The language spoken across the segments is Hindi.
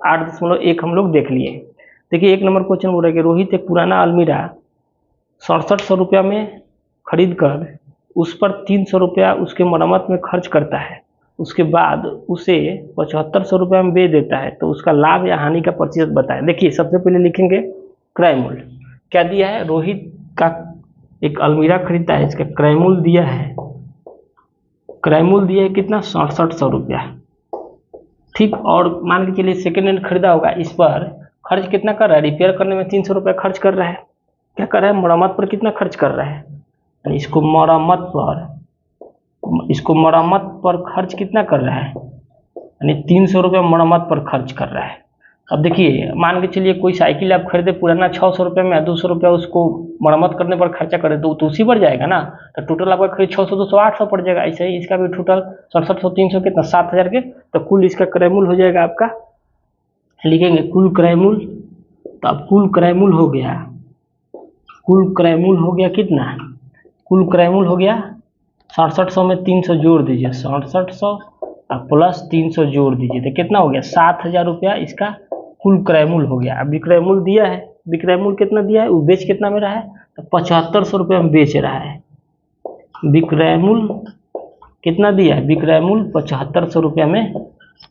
8.1 हम लोग देख लिए। देखिए 1 नंबर क्वेश्चन बोल रहा है कि रोहित एक पुराना अलमीरा 6700 रुपया में खरीद कर उस पर 300 रुपया उसके मरम्मत में खर्च करता है, उसके बाद उसे 7500 रुपया में बेच देता है, तो उसका लाभ या हानि का प्रतिशत बताएं। देखिए सबसे पहले लिखेंगे क्रय मूल्य। क्या दिया है? रोहित का एक अलमीरा खरीदता है, इसका क्रय मूल्य दिया है, क्रय मूल्य दिया है कितना? 6700 रुपया। ठीक, और मान के चलिए सेकेंड हैंड खरीदा होगा, इस पर खर्च कितना कर रहा है? रिपेयर करने में 300 रुपया खर्च कर रहा है। क्या कर रहा है? मरम्मत पर कितना खर्च कर रहा है? इसको मरम्मत पर खर्च कितना कर रहा है? यानी 300 रुपया मरम्मत पर खर्च कर रहा है। अब देखिए मान के चलिए कोई साइकिल आप खरीदे पुराना 600 रुपये में, 200 रुपया उसको मरम्मत करने पर खर्चा करे तो उसी बढ़ जाएगा ना। तो टोटल आपका खरीद 600 200 800 पड़ जाएगा। ऐसे ही इसका भी टोटल 6700 300 कितना? 7000 के। तो कुल इसका क्रय मूल्य हो जाएगा आपका, लिखेंगे कुल क्रय मूल्य। तो अब कुल क्रय मूल्य हो गया, कुल क्रय मूल्य हो गया कितना? कुल क्रय मूल्य हो गया 6700 में 300 जोड़ दीजिए, 6700 प्लस 300 जोड़ दीजिए तो कितना हो गया? 7000 रुपया इसका कुल क्रय मूल्य हो गया। अब विक्रय मूल्य दिया है, विक्रय मूल्य कितना दिया है? वो बेच कितना में रहा है? तो 7500 रुपये में बेच रहा है। विक्रय मूल्य कितना दिया है? विक्रय मूल्य 7500 रुपया में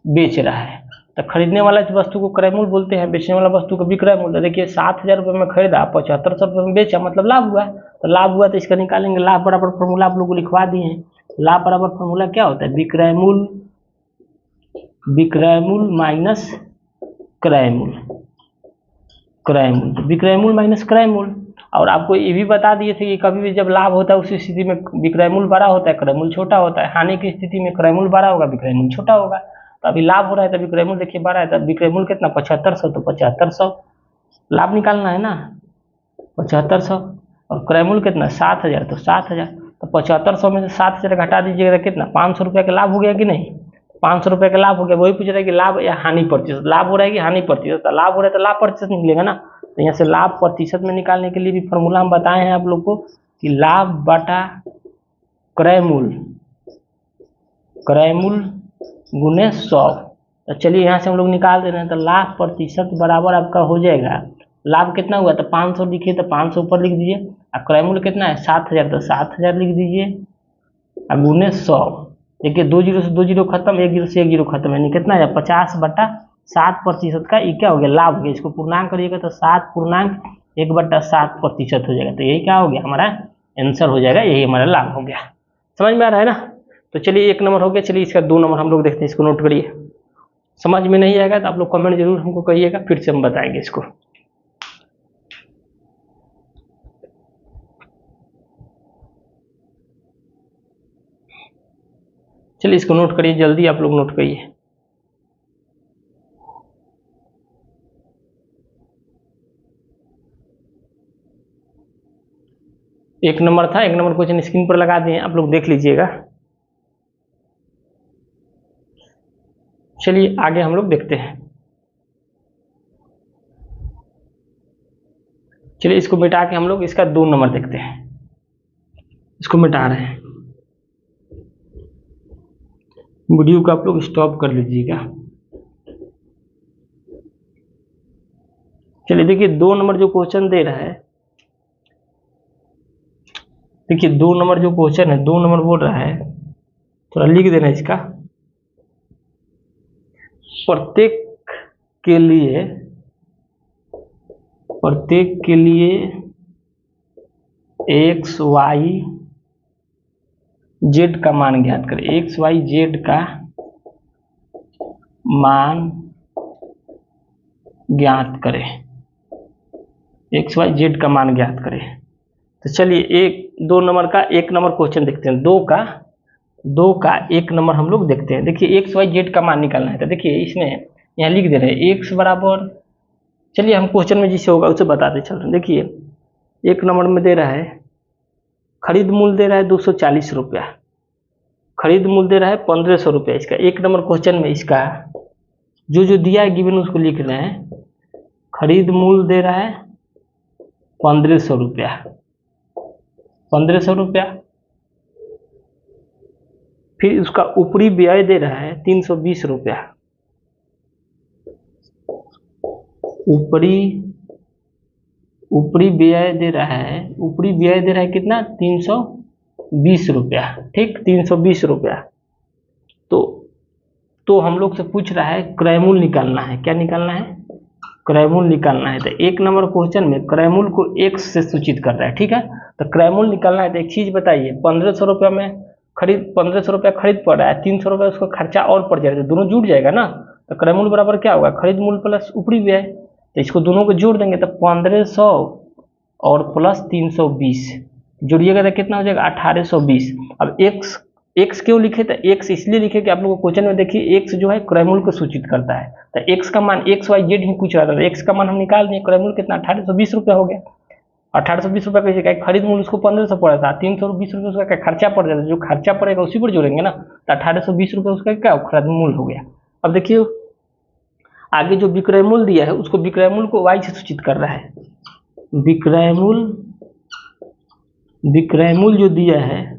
बेच रहा है। तो खरीदने वाला इस वस्तु को क्रय मूल्य बोलते हैं, बेचने वाला वस्तु को विक्रय मूल्य। देखिए 7000 रुपये में खरीदा, 7500 रुपये में बेचा, मतलब लाभ हुआ। तो लाभ हुआ तो इसका निकालेंगे, लाभ बराबर फॉर्मूला आप लोग को लिखवा दिए हैं। लाभ बराबर फॉर्मूला क्या होता है? विक्रय मूल्य माइनस क्रय मूल्य, क्रय मूल्य, विक्रय मूल्य माइनस क्रय मूल्य। और आपको ये भी बता दिए थे कि कभी भी जब लाभ होता है उसी स्थिति में विक्रय मूल्य बड़ा होता है, क्रय मूल्य छोटा होता है। हानि की स्थिति में क्रय मूल्य बड़ा होगा, विक्रय मूल्य छोटा होगा। तो अभी लाभ हो रहा है तो विक्रय मूल्य देखिए बड़ा है, तो विक्रय मूल्य कितना? 7500। तो 7500 लाभ निकालना है ना, 7500, और क्रय मूल्य कितना? 7000। तो 7000, तो 7500 में से 7000 घटा दीजिएगा कितना? 500 रुपया का लाभ हो गया कि नहीं? 500 रुपये का लाभ हो गया। वही पूछ रहा है कि लाभ या हानि प्रतिशत, लाभ हो रहा है कि हानि प्रतिशत? तो लाभ हो रहा है तो लाभ प्रतिशत निकलेगा ना। तो यहाँ से लाभ प्रतिशत में निकालने के लिए भी फॉर्मूला हम बताए हैं आप लोग को कि लाभ बटा क्रय मूल्य, क्रय मूल्य गुने 100। तो चलिए यहाँ से हम लोग निकाल दे रहे हैं। तो लाभ प्रतिशत बराबर आपका हो जाएगा, लाभ कितना हुआ? तो 500 लिखिए, तो 500 ऊपर लिख दीजिए। और क्रय मूल्य कितना है? 7000, तो 7000 लिख दीजिए और गुने 100। देखिए 2 जीरो से 2 जीरो खत्म, 1 जीरो से 1 जीरो खत्म, यानी कितना है? 50/7% का ये क्या हो गया? लाभ हो गया। इसको पूर्णांक करिएगा तो 7/1/7% हो जाएगा। तो यही क्या हो गया? हमारा आंसर हो जाएगा, यही हमारा लाभ हो गया। समझ में आ रहा है ना? तो चलिए 1 नंबर हो गया। चलिए इसका 2 नंबर हम लोग देखते हैं, इसको नोट करिए। समझ में नहीं आएगा तो आप लोग कमेंट जरूर हमको करिएगा, फिर से हम बताएंगे इसको। चलिए इसको नोट करिए, जल्दी आप लोग नोट करिए। एक नंबर था, 1 नंबर क्वेश्चन स्क्रीन पर लगा दिए, आप लोग देख लीजिएगा। चलिए आगे हम लोग देखते हैं। चलिए इसको मिटा के हम लोग इसका 2 नंबर देखते हैं। इसको मिटा रहे हैं, वीडियो को आप लोग स्टॉप कर लीजिएगा। चलिए देखिए 2 नंबर जो क्वेश्चन दे रहा है, देखिए 2 नंबर जो क्वेश्चन है, 2 नंबर बोल रहा है, थोड़ा लिख देना इसका। प्रत्येक के लिए एक्स वाई जेड का मान ज्ञात करें। एक्स वाई जेड का मान ज्ञात करें, एक्स वाई जेड का मान ज्ञात करें। तो चलिए 2 नंबर का 1 नंबर क्वेश्चन देखते हैं। 2 का 1 नंबर हम लोग देखते हैं। देखिए एक्स वाई जेड का मान निकालना है। तो देखिए इसमें यहाँ लिख दे रहे हैं एक्स बराबर, चलिए हम क्वेश्चन में जिससे होगा उसे बताते चल रहे हैं। देखिए 1 नंबर में दे रहा है खरीद मूल्य दे रहा है 240 रुपया, खरीद मूल्य दे रहा है 1500 रुपया। इसका 1 नंबर क्वेश्चन में इसका जो दिया है गिवन उसको लिख रहे हैं। खरीद मूल्य दे रहा है 1500 रुपया, 1500 रुपया। फिर उसका ऊपरी व्यय दे रहा है 320 रुपया, ऊपरी ऊपरी व्यय दे रहा है, ऊपरी व्यय दे रहा है कितना, 320 रुपया, ठीक, 320 रुपया। तो हम लोग से पूछ रहा है क्रयमूल निकालना है। क्या निकालना है, क्रयमूल निकालना है। तो एक नंबर क्वेश्चन में क्रयमूल को x से सूचित कर रहा है, ठीक है। तो क्रयमूल निकालना है तो एक चीज बताइए, 1500 रुपया में खरीद, 1500 रुपया खरीद पड़ रहा है, 300 रुपया उसका खर्चा और पड़ जाएगा, तो दोनों जुड़ जाएगा ना। तो क्रयमूल बराबर क्या होगा, खरीद मूल प्लस ऊपरी व्यय। तो इसको दोनों को जोड़ देंगे तो 1500 और प्लस 320 जोड़िएगा तो कितना हो जाएगा, 1820। अब x क्यों लिखे, तो x इसलिए लिखे कि आप लोगों को क्वेश्चन में देखिए x जो है क्रयमूल को सूचित करता है। तो x का मान XYZ ही पूछ रहा था, x का मान हम निकाल दिए, क्रयमूल कितना 1820 रुपया हो गया। 1820 रुपया कैसे, क्या खरीद मूल उसको 1500 पड़ा था, 320 रुपये उसका क्या खर्चा पड़ जाता है, जो खर्चा पड़ेगा उसी पर जोड़ेंगे ना। तो 1820 रुपये उसका क्या खरीद मूल हो गया। अब देखिए आगे जो विक्रय मूल दिया है उसको, विक्रय मूल को y से सूचित कर रहा है। विक्रय मूल जो दिया है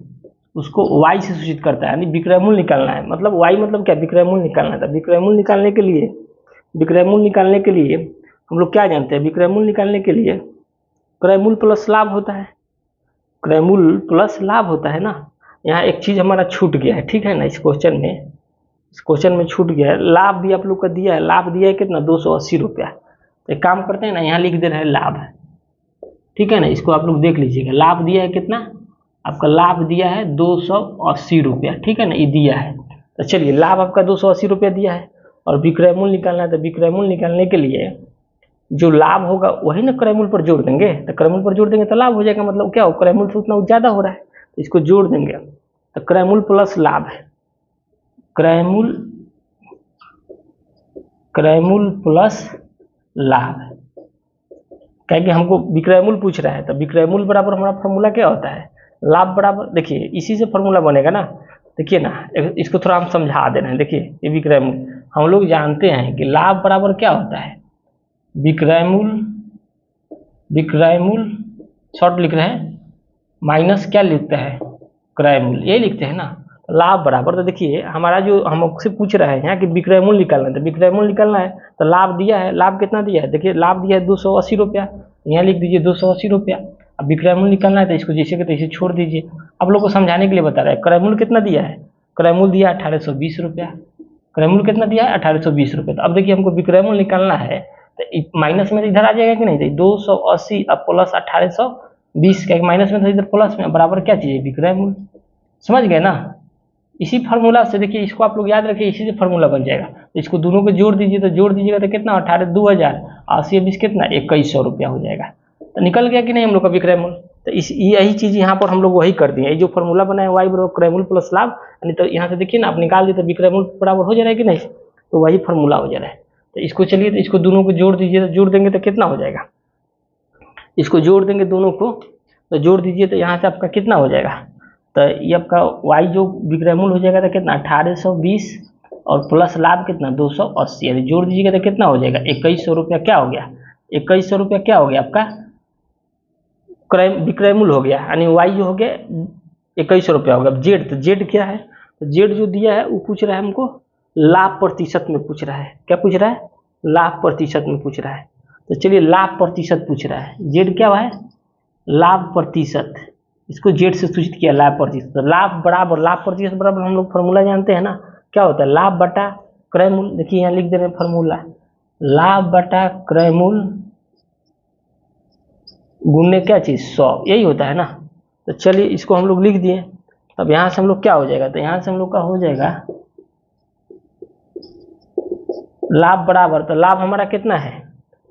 उसको y से सूचित करता है, यानी विक्रय मूल निकालना है। मतलब y मतलब क्या, विक्रय मूल निकालना था। विक्रय मूल निकालने के लिए हम लोग क्या जानते हैं, विक्रय मूल निकालने के लिए क्रय मूल प्लस लाभ होता है, क्रय मूल प्लस लाभ होता है ना। यहाँ एक चीज हमारा छूट गया है, ठीक है ना, इस क्वेश्चन में छूट गया है। लाभ भी आप लोग का दिया है, लाभ दिया है कितना, 280 रुपया। तो एक काम करते हैं ना, यहाँ लिख दे रहे हैं लाभ, ठीक है ना, इसको आप लोग देख लीजिएगा। लाभ दिया है कितना, आपका लाभ दिया है 280 रुपया, ठीक है ना, ये दिया है। तो चलिए लाभ आपका 280 रुपया दिया है और विक्रय मूल निकालना है। तो विक्रय मूल निकालने के लिए जो लाभ होगा वही ना क्रय मूल पर जोड़ देंगे। तो क्रय मूल पर जोड़ देंगे तो लाभ हो जाएगा, मतलब क्या हो, क्रय मूल से उतना ज़्यादा हो रहा है तो इसको जोड़ देंगे। तो क्रय मूल प्लस लाभ है, क्रय मूल प्लस लाभ है, क्या कि हमको विक्रय मूल पूछ रहा है। तो विक्रय मूल बराबर हमारा फॉर्मूला क्या होता है, लाभ बराबर, देखिए इसी से फॉर्मूला बनेगा ना। देखिए ना, इसको थोड़ा हम समझा दे रहे हैं। देखिए ये विक्रय मूल हम लोग जानते हैं कि लाभ बराबर क्या होता है, विक्रय मूल शॉर्ट लिख रहे हैं माइनस क्या लिखते हैं, क्रय मूल, ये लिखते हैं ना। लाभ बराबर, तो देखिए हमारा जो हमसे पूछ रहा है यहाँ कि विक्रय मूल निकालना है, तो विक्रय मूल निकालना है तो लाभ दिया है, लाभ कितना दिया है, देखिए लाभ दिया है 280 रुपया, यहाँ लिख दीजिए 280 रुपया। अब विक्रय मूल निकालना है तो इसको जैसे कि तैसे छोड़ दीजिए। आप लोग को समझाने के लिए बता रहा है, क्रय मूल कितना दिया है, क्रय मूल दिया 1820 रुपया, क्रय मूल कितना दिया है 1820 रुपये। तो अब देखिए हमको विक्रय मूल निकालना है तो माइनस में इधर आ जाएगा कि नहीं, 280 अब प्लस 1820 का माइनस में था इधर प्लस में, बराबर क्या चीज़ है, विक्रय मूल। समझ गए ना, इसी फार्मूला से देखिए, इसको आप लोग याद रखिए, इसी से फार्मूला बन जाएगा। तो इसको दोनों को जोड़ दीजिए, तो जोड़ दीजिएगा तो कितना, 18 2080 20 कितना 2100 रुपया हो जाएगा। तो निकल गया कि नहीं हम लोग का विक्रय मूल। तो इस यही चीज़ यहाँ पर हम लोग वही कर दिए, ये जो फार्मूला बना है y बराबर क्रय मूल प्लस लाभ, यानी तो यहाँ से देखिए ना आप निकाल दिए तो विक्रय मूल बराबर हो जा रहा है कि नहीं, तो वही फार्मूला हो जा रहा है। तो इसको चलिए, तो इसको दोनों को जोड़ दीजिए, तो जोड़ देंगे तो कितना हो जाएगा, इसको जोड़ देंगे दोनों को, तो जोड़ दीजिए तो यहाँ से आपका कितना हो जाएगा, तो ये आपका y जो विक्रय मूल हो जाएगा तो कितना 1820 और प्लस लाभ कितना 280, यानी जोड़ दीजिएगा तो कितना हो जाएगा 2100 रुपया। क्या हो गया 2100 रुपया, क्या हो गया आपका विक्रय मूल हो गया, यानी y जो हो गया 2100 रुपया हो गया। जेड, तो जेड क्या है, तो जेड जो दिया है वो पूछ रहा है हमको लाभ प्रतिशत में पूछ रहा है। क्या पूछ रहा है, लाभ प्रतिशत में पूछ रहा है। तो चलिए लाभ प्रतिशत पूछ रहा है, जेड क्या है, लाभ प्रतिशत, इसको जेड से सूचित किया लाभ प्रतिशत। तो लाभ बराबर, लाभ प्रतिशत बराबर हम लोग फार्मूला जानते हैं ना, क्या होता है, लाभ बटा क्रय मूल। देखिए यहाँ लिख दे रहे हैं फार्मूला, लाभ बटा क्रय मूल गुणने क्या चीज़ 100, यही होता है ना। तो चलिए इसको हम लोग लिख दिए। अब यहाँ से हम लोग क्या हो जाएगा, तो यहाँ से हम लोग का हो जाएगा लाभ बराबर, तो लाभ हमारा कितना है,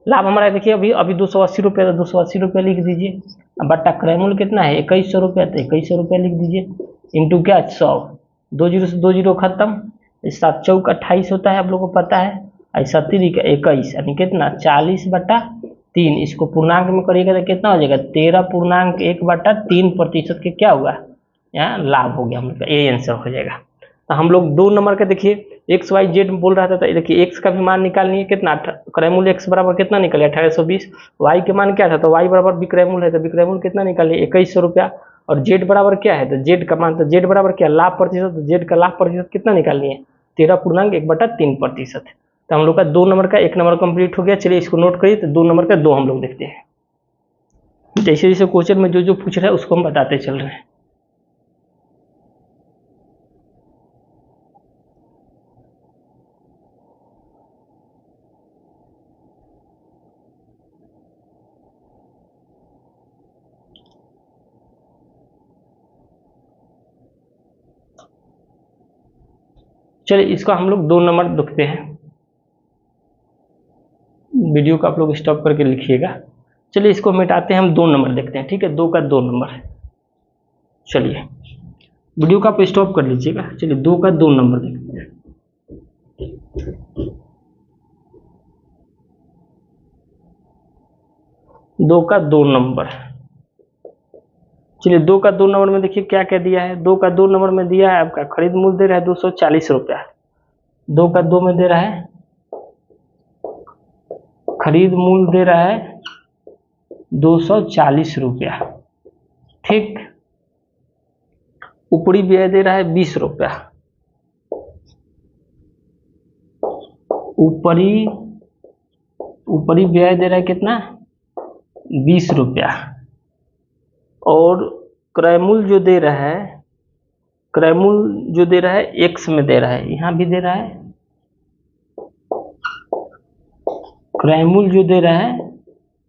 लाभ हमारा देखिए अभी 280 रुपये, तो 280 रुपये लिख दीजिए। अब बट्टा क्रय मूल कितना है 2100 रुपये, तो 2100 रुपये लिख दीजिए, इंटू क्या 100, 2 जीरो से 2 जीरो खत्म, 7 चौक 28 होता है, आप लोगों को पता है, ऐसा 21 यानी कितना 40/3। इसको पूर्णांक में करिएगा तो कितना हो जाएगा 13.1/3% के क्या हुआ, यहाँ लाभ हो गया हम लोग का, ये आंसर हो जाएगा। तो हम लोग 2 नंबर का देखिए XYZ बोल रहा था, तो देखिए x का भी मान निकालनी है, कितना क्रय मूल x बराबर कितना निकले 1820, y के मान क्या था, तो y बराबर विक्रय मूल है, तो विक्रय मूल कितना निकालिए 2100 रुपया, और z बराबर क्या है, तो z का मान, तो z बराबर क्या लाभ प्रतिशत, तो z का लाभ प्रतिशत कितना निकालनी है 13.1/3%। तो हम लोग का 2 नंबर का 1 नंबर कंप्लीट हो गया। चलिए इसको नोट करिए। तो 2 नंबर का 2 हम लोग देखते हैं। जैसे जैसे क्वेश्चन में जो जो पूछ रहा है उसको हम बताते चल रहे हैं। चलिए इसका हम लोग 2 नंबर देखते हैं। वीडियो को आप लोग स्टॉप करके लिखिएगा। चलिए इसको मिटाते हैं, हम 2 नंबर देखते हैं। ठीक है, 2 का 2 नंबर। चलिए वीडियो को आप स्टॉप कर लीजिएगा। चलिए 2 का 2 नंबर देखते हैं। 2 का 2 नंबर। चलिए 2 का 2 नंबर में देखिए क्या क्या दिया है। 2 का 2 नंबर में दिया है आपका खरीद मूल्य दे रहा है 240 रुपया। 2 का 2 में दे रहा है खरीद मूल्य दे रहा है 240 रुपया। ठीक, ऊपरी व्यय दे रहा है 20 रुपया। ऊपरी व्यय दे रहा है कितना, 20 रुपया। और क्रय मूल्य जो दे रहा है, क्रय मूल्य जो दे रहा है एक्स में दे रहा है, यहां भी दे रहा है। क्रय मूल्य जो दे रहा है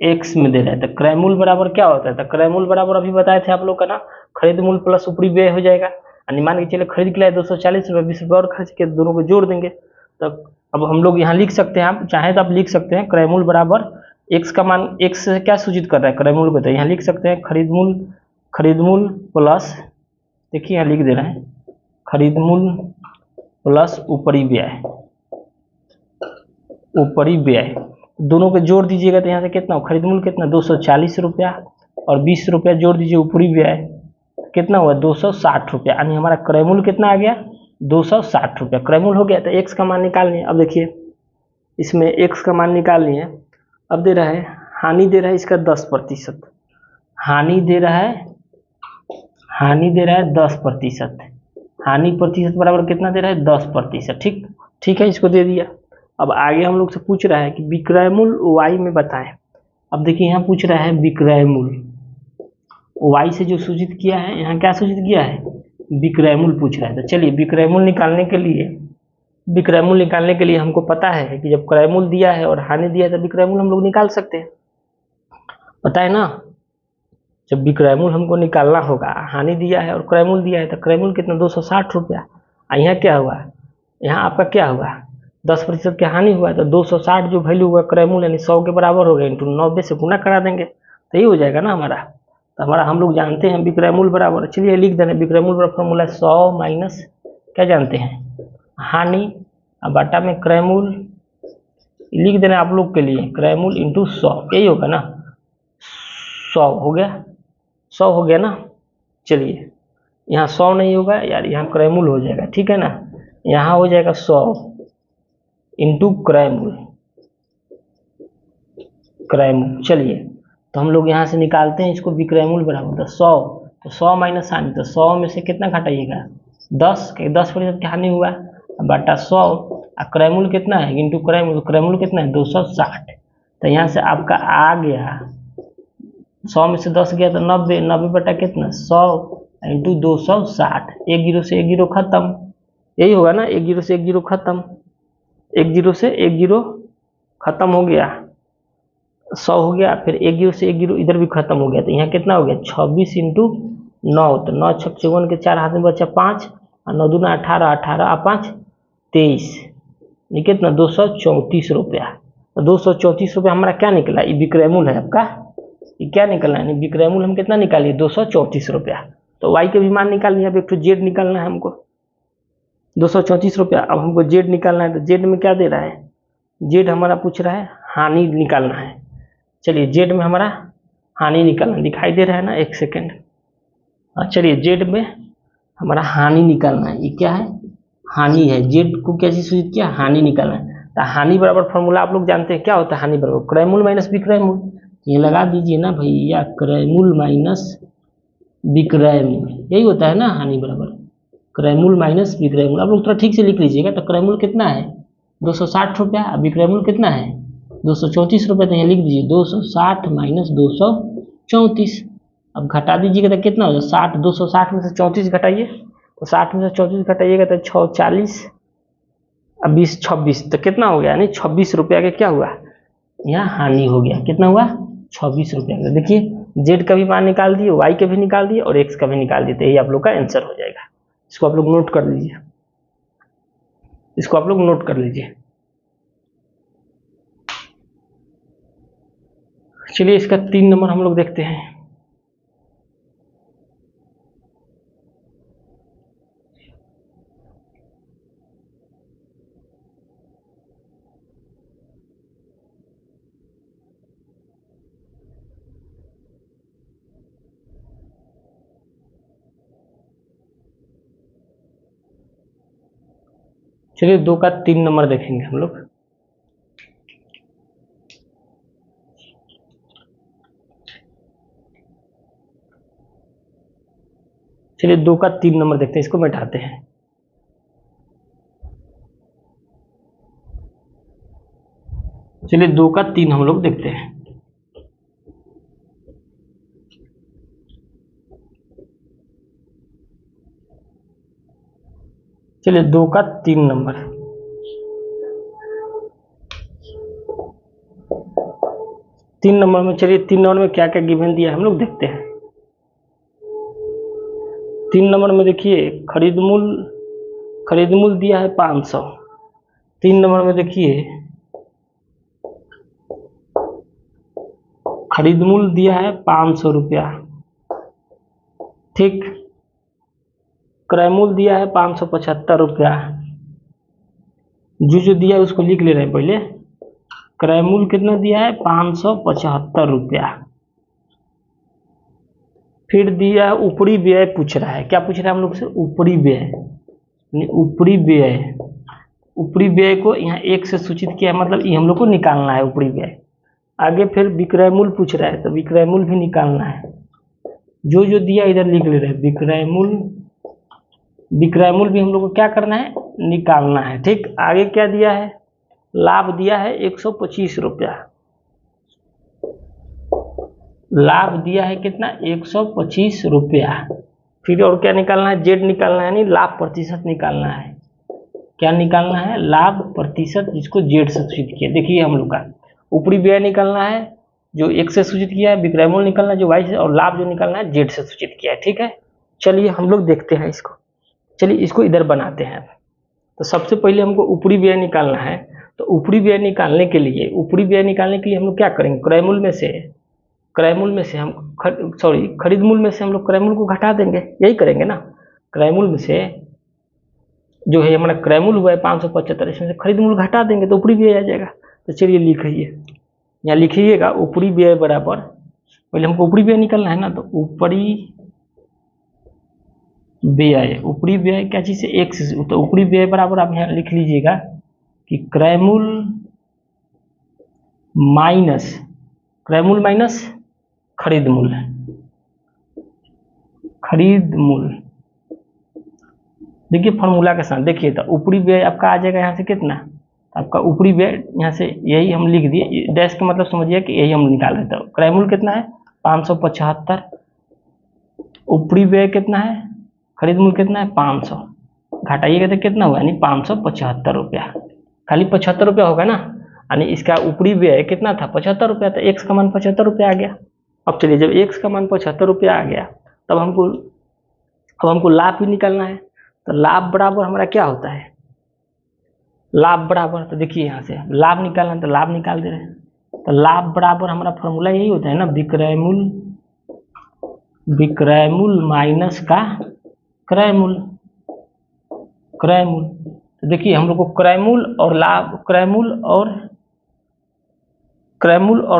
एक्स में दे रहा है। तो क्रय मूल्य बराबर क्या होता है, तो क्रय मूल्य बराबर अभी बताए थे आप लोग का ना, खरीद मूल्य प्लस ऊपरी व्यय हो जाएगा। मान के चलिए खरीद के लिए 240 रुपये, 20 रुपये और खर्च के, दोनों को जोड़ देंगे। तो अब हम लोग यहाँ लिख सकते हैं, आप चाहे तो आप लिख सकते हैं क्रय मूल्य बराबर एक्स का मान, एक्स से क्या सूचित कर रहा है क्रय मूल्य को, तो यहाँ लिख सकते हैं खरीद मूल्य प्लस, देखिए यहाँ लिख दे रहे हैं खरीद मूल्य प्लस ऊपरी व्यय, दोनों को जोड़ दीजिएगा तो यहाँ से कितना हो, खरीद मूल्य कितना 240 रुपया और 20 रुपया जोड़ दीजिए ऊपरी व्यय, कितना हुआ 260 रुपया। यानी हमारा क्रय मूल्य कितना आ गया 260 रुपया क्रय मूल्य हो गया। तो एक्स का मान निकालनी है। अब देखिए इसमें एक्स का मान निकालनी है। अब दे रहा है हानि दे रहा है इसका 10%, हानि दे रहा है 10%, हानि प्रतिशत बराबर कितना दे रहा है 10%। ठीक है, इसको दे दिया। अब आगे हम लोग से पूछ रहा है कि विक्रय मूल्य वाई में बताएं। अब देखिए यहाँ पूछ रहा है विक्रय मूल्य, वाई से जो सूचित किया है, यहाँ क्या सूचित किया है विक्रय मूल्य पूछ रहा है। तो चलिए विक्रय मूल्य निकालने के लिए हमको पता है कि जब क्रय मूल्य दिया है और हानि दिया है तो विक्रय मूल्य हम लोग निकाल सकते हैं, पता है ना। जब विक्रय मूल्य हमको निकालना होगा, हानि दिया है और क्रय मूल्य दिया है, तो क्रय मूल्य कितना 260 रुपया। यहाँ क्या हुआ, यहाँ आपका क्या हुआ 10% की हानि हुआ है, तो 260 जो वैल्यू हुआ क्रय मूल्य यानी 100 के बराबर हो गया, इंटू 90 से गुना करा देंगे तो ये हो जाएगा ना हमारा। तो हमारा हम लोग जानते हैं विक्रय मूल्य बराबर, चलिए लिख देना विक्रय मूल्य बराबर फॉर्मूला 100 माइनस क्या जानते हैं हानि बटा में क्रय मूल्य, लिख देना आप लोग के लिए क्रय मूल्य इंटू 100, यही होगा ना 100 हो गया ना। चलिए यहाँ 100 नहीं होगा यार, यहाँ क्रय मूल्य हो जाएगा, ठीक है ना। यहाँ हो जाएगा 100 इंटू क्रय मूल्य। चलिए तो हम लोग यहाँ से निकालते हैं इसको, विक्रय मूल्य बराबर तो 100, तो 100 माइनस हानि, तो 100 में से कितना घटाइएगा 10% की हानि हुआ बटा 100, और क्रय मूल्य कितना है इंटू क्रय मूल्य कितना है 260। तो यहाँ से आपका आ गया 100 में से 10 गया तो 90 बटा कितना 100 इंटू 260, 1 जीरो से 1 जीरो खत्म, यही होगा ना, 1 जीरो से 1 जीरो खत्म, 1 जीरो से 1 जीरो खत्म हो गया, 100 हो गया, फिर 1 जीरो से 1 जीरो इधर भी खत्म हो गया, तो यहाँ कितना हो गया 26 इंटू 9, तो 9 छक 54 के 4 हाथ में बचा 5 और 9 दूना 18, 18 और 5 23, ये कितना 234 रुपया। तो 234 रुपया हमारा क्या निकला, ये विक्रय मूल्य है आपका, ये क्या निकलना है विक्रय मूल्य हम कितना निकालिए 234 रुपया। तो वाई के भी मान निकाल लिया। अब एक तो जेड निकालना है हमको 234 रुपया। अब हमको जेड निकालना है, तो जेड में क्या दे रहा है, जेड हमारा पूछ रहा है हानि निकालना है। चलिए जेड में हमारा हानि निकालना दिखाई दे रहा है ना, एक सेकेंड। चलिए जेड में हमारा हानि निकालना है, ये क्या है हानि है, जेड को कैसे सूचित किया हानि निकालना है। तो हानि बराबर फॉर्मूला आप लोग जानते हैं क्या होता है, हानि बराबर क्रय मूल्य माइनस विक्रय मूल्य, ये लगा दीजिए ना भैया, क्रय मूल्य माइनस विक्रय मूल्य, यही होता है ना हानि बराबर क्रय मूल्य माइनस विक्रय मूल्य। आप लोग थोड़ा ठीक से लिख लीजिएगा। तो क्रय मूल्य कितना है 260 रुपया। अब विक्रय मूल्य कितना है 234 रुपये, तो यहाँ लिख दीजिए 260 माइनस 234। अब घटा दीजिएगा तो कितना होगा 60, 260 में से 34 घटाइए, तो 60 में से 34 घटाइएगा तो 6 40, अब 20 26, तो कितना हो गया यानी 26 रुपया का क्या हुआ यहाँ हानि हो गया। कितना हुआ 26 रुपया का। देखिए जेड का भी मान निकाल दिए, वाई का भी निकाल दिए और एक्स का भी निकाल दिए, तो यही आप लोग का आंसर हो जाएगा। इसको आप लोग नोट कर लीजिए, इसको आप लोग नोट कर लीजिए। चलिए इसका 3 नंबर हम लोग देखते हैं। चलिए 2 का 3 नंबर देखेंगे हम लोग। चलिए 2 का 3 नंबर देखते हैं, इसको मिटाते हैं। चलिए 2 का 3 हम लोग देखते हैं। चलिए 2 का 3 नंबर, तीन नंबर में, चलिए 3 नंबर में क्या क्या गिवन दिया है हम लोग देखते हैं। 3 नंबर में देखिए खरीद मूल्य दिया है 500। 3 नंबर में देखिए खरीद मूल्य दिया है 500 रुपया, ठीक। क्रय मूल्य दिया है 575 रुपया। जो दिया है उसको लिख ले रहे हैं पहले। क्रय मूल्य कितना दिया है 575 रुपया। फिर दिया ऊपरी व्यय पूछ रहा है, क्या पूछ रहा है हम लोग से ऊपरी व्यय, ऊपरी व्यय। ऊपरी व्यय को यहाँ 1 से सूचित किया है, मतलब ये हम लोग को निकालना है ऊपरी व्यय। आगे फिर विक्रय मूल्य पूछ रहा है, तो विक्रय मूल्य भी निकालना है। जो दिया इधर लिख ले रहे हैं, विक्रय मूल्य भी हम लोग को क्या करना है निकालना है, ठीक। आगे क्या दिया है लाभ दिया है 125 रुपया। लाभ दिया है कितना 125 रुपया। फिर और क्या निकालना है जेड निकालना है, यानी लाभ प्रतिशत निकालना है। क्या निकालना है लाभ प्रतिशत, जिसको जेड से सूचित किया। देखिए हम लोग का ऊपरी व्यय निकालना है जो 1 से सूचित किया है, विक्रय मूल्य निकालना है जो वाई से, और लाभ जो निकालना है जेड से सूचित किया है, ठीक है। चलिए हम लोग देखते हैं इसको। चलिए इसको इधर बनाते हैं। तो सबसे पहले हमको ऊपरी व्यय निकालना है, तो ऊपरी व्यय निकालने के लिए हम लोग क्या करेंगे, क्रय मूल्य में से हम खरीद मूल्य में से हम लोग क्रय मूल्य को घटा देंगे, यही करेंगे ना। क्रय मूल्य में से जो है हमारा क्रय मूल्य हुआ है 575, इसमें से खरीद मूल्य घटा देंगे तो ऊपरी व्यय आ जाएगा। तो चलिए लिखिए, यहाँ लिखिएगा ऊपरी व्यय बराबर, पहले हमको ऊपरी व्यय निकालना है ना, तो ऊपरी व्यय क्या चीज़ है 1 से, तो ऊपरी व्यय बराबर आप यहाँ लिख लीजिएगा कि क्रय मूल्य माइनस खरीद मूल्य। देखिए फॉर्मूला के साथ देखिए, तो ऊपरी व्यय आपका आ जाएगा यहाँ से कितना, आपका ऊपरी व्यय यहाँ से यही हम लिख दिए, डैश का मतलब समझिए कि यही हम निकाल रहे थे। क्रय मूल्य कितना है 575, ऊपरी व्यय कितना है, खरीद मूल्य कितना है 500, घटाइएगा तो कितना हुआ, यानी 575 रुपया। खाली 75 रुपया होगा ना, यानी इसका ऊपरी व्यय कितना था 75 रुपया, तो एक्स का मान 75 रुपया आ गया। अब चलिए जब एक्स का मान 75 रुपया आ गया, तब हमको लाभ भी निकालना है। तो लाभ बराबर हमारा क्या होता है, लाभ बराबर, तो देखिए यहाँ से लाभ निकालना है तो लाभ निकाल दे रहे हैं। तो लाभ बराबर हमारा फॉर्मूला यही होता है ना, विक्रय मूल्य माइनस का क्रय मूल्य। तो देखिए हम लोग को क्रय मूल्य और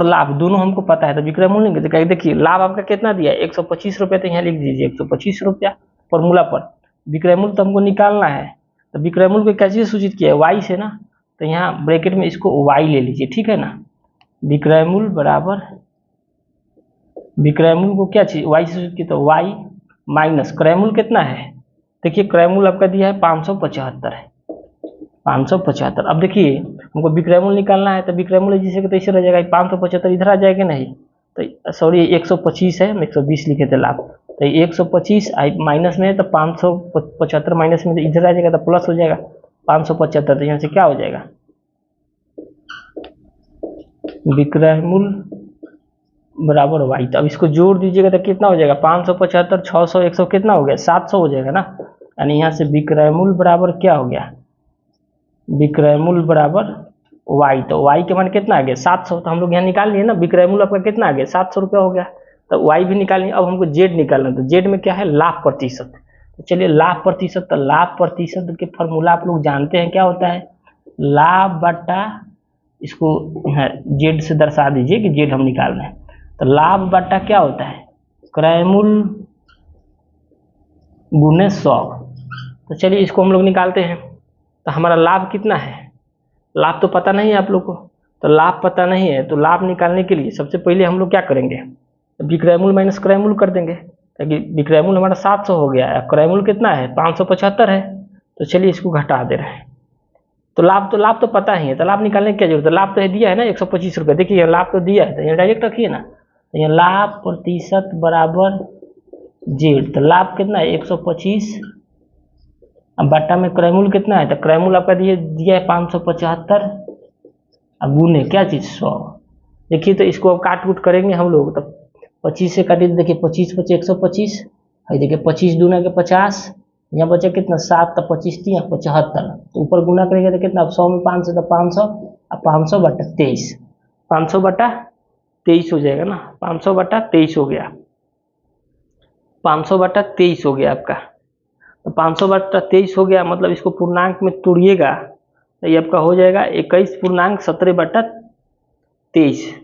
लाभ दोनों हमको पता है, तो विक्रय मूल्य नहीं कहते। देखिए लाभ आपका कितना दिया है 125 रुपया, तो यहाँ लिख दीजिए 125 रुपया फॉर्मूला पर। विक्रय मूल्य तो हमको निकालना है, तो विक्रय मूल्य को क्या चीज़ सूचित किया है वाई से ना, तो यहाँ ब्रैकेट में इसको वाई ले लीजिए, ठीक है ना। विक्रय मूल्य बराबर, विक्रय मूल्य को क्या चीज वाई से सूचित किया, तो वाई माइनस क्रय मूल्य कितना है, देखिए क्रय मूल्य आपका दिया है 575 है, 575। अब देखिए हमको विक्रय मूल्य निकालना है, तो विक्रय मूल्य जिसे के तैसे रह जाएगा, 575 इधर आ जाएगा नहीं, तो सॉरी 125 है, हम 120 लिखे थे लाभ, तो 125 माइनस में है, तो 575 माइनस में इधर आ जाएगा, तो प्लस हो जाएगा 575। तो यहाँ से क्या हो जाएगा, विक्रय मूल्य बराबर वाई। तो अब इसको जोड़ दीजिएगा तो कितना हो जाएगा, 575, 600, 100 कितना हो गया, 700 हो जाएगा ना। यानी यहाँ से विक्रय मूल्य बराबर क्या हो गया, विक्रय मूल्य बराबर वाई। तो वाई के मान कितना आ गया, 700। तो हम लोग यहाँ निकाल लिए ना, विक्रय मूल्य आपका कितना आ गया, 700 रुपया हो गया। तो वाई भी निकाल लिए। अब हमको जेड निकालना है, तो जेड में क्या है, लाभ प्रतिशत। तो चलिए लाभ प्रतिशत, तो लाभ प्रतिशत के फॉर्मूला आप लोग जानते हैं क्या होता है, लाभ बटा, इसको जेड से दर्शा दीजिए कि जेड हम निकाल रहे हैं। तो लाभ बटा क्या होता है, क्रय मूल्य गुने 100। तो चलिए इसको हम लोग निकालते हैं। तो हमारा लाभ कितना है, लाभ तो पता नहीं है आप लोग को, तो लाभ पता नहीं है, तो लाभ निकालने के लिए सबसे पहले हम लोग क्या करेंगे, विक्रय मूल्य माइनस क्रय मूल्य कर देंगे। ताकि विक्रय मूल्य हमारा 700 हो गया है, क्रय मूल्य कितना है, 575 है। तो चलिए इसको घटा दे रहे हैं। तो लाभ तो पता ही है, तो लाभ निकालने की क्या जरूरत है, लाभ तो है दिया है ना 125 रुपये। देखिए लाभ तो दिया है, तो यहाँ डायरेक्ट रखिए ना। तो यहाँ लाभ प्रतिशत बराबर जेड। तो लाभ कितना है 125, अब बट्टा में क्रय मूल्य कितना है, तो क्रय मूल्य आपका दिया है 575, अब गुने क्या चीज़ 100। देखिए तो इसको अब काट कूट करेंगे हम लोग, तो 25 से काटिए, तो देखिए 25 25 125 है, देखिए 25 दूना के 50, यहाँ बचा कितना 7, तो 25 3 75। तो ऊपर गुना करेंगे तो कितना, 100 में 5 से तो 500, अब 500 बटा 23, 500 बटा 23 हो जाएगा ना, 500 बटा 23 हो गया, 500 बटा 23 हो गया आपका। तो 500 बटा 23 हो गया, मतलब इसको पूर्णांक में तोड़िएगा तो ये आपका हो जाएगा 21.17 बटा 23।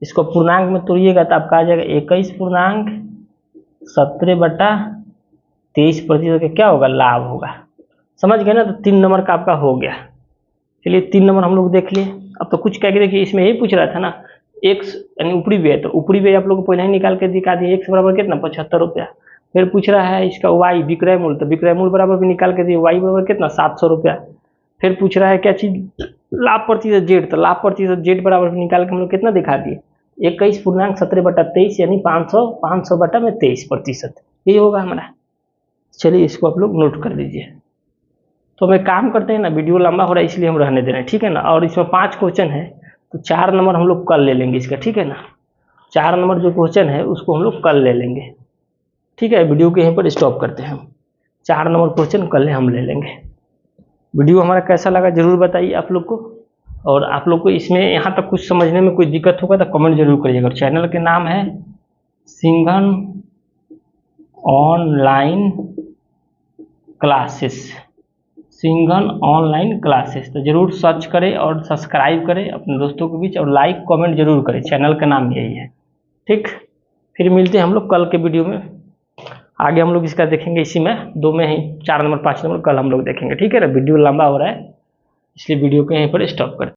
इसको पूर्णांक में तोड़िएगा तो आपका आ जाएगा 21.17 बटा 23% का क्या होगा, लाभ होगा। समझ गए ना, तो 3 नंबर का आपका हो गया। चलिए 3 नंबर हम लोग देख लिए। अब तो कुछ कह के देखिए, इसमें यही पूछ रहा था ना, एक्स यानी ऊपरी व्यय, तो ऊपरी व्यय आप लोग को पहले ही निकाल के दिखा दिए, एक्स बराबर कितना 75 रुपया। फिर पूछ रहा है इसका वाई विक्रय मूल्य, तो विक्रय मूल्य बराबर भी निकाल के दिए, वाई बराबर कितना 700 रुपया। फिर पूछ रहा है क्या चीज़, लाभ प्रतिशत जेड, तो लाभ प्रतिशत जेड बराबर भी निकाल के हम लोग कितना दिखा दिए 21.17 बटा 23, यानी 500 बटा में 23%, ये होगा हमारा। चलिए इसको आप लोग नोट कर लीजिए। तो हम एक काम करते हैं ना, वीडियो लंबा हो रहा है इसलिए हम रहने दे रहे हैं, ठीक है ना। और इसमें 5 क्वेश्चन है, तो 4 नंबर हम लोग कल ले लेंगे इसका, ठीक है ना। 4 नंबर जो क्वेश्चन है उसको हम लोग कल ले लेंगे, ठीक है। वीडियो के यहीं पर स्टॉप करते हैं हम, 4 नंबर क्वेश्चन कल हम ले लेंगे। वीडियो हमारा कैसा लगा जरूर बताइए आप लोग को, और आप लोग को इसमें यहाँ तक कुछ समझने में कोई दिक्कत होगा तो कमेंट जरूर करिएगा। चैनल के नाम है सिंघन ऑनलाइन क्लासेस, सिंघन ऑनलाइन क्लासेस। तो जरूर सर्च करें और सब्सक्राइब करें अपने दोस्तों के बीच, और लाइक कमेंट जरूर करें, चैनल का नाम यही है, ठीक। फिर मिलते हैं हम लोग कल के वीडियो में, आगे हम लोग इसका देखेंगे, इसी में 2 में ही 4 नंबर 5 नंबर कल हम लोग देखेंगे, ठीक है ना। वीडियो लंबा हो रहा है इसलिए वीडियो को यहीं पर स्टॉप करते हैं।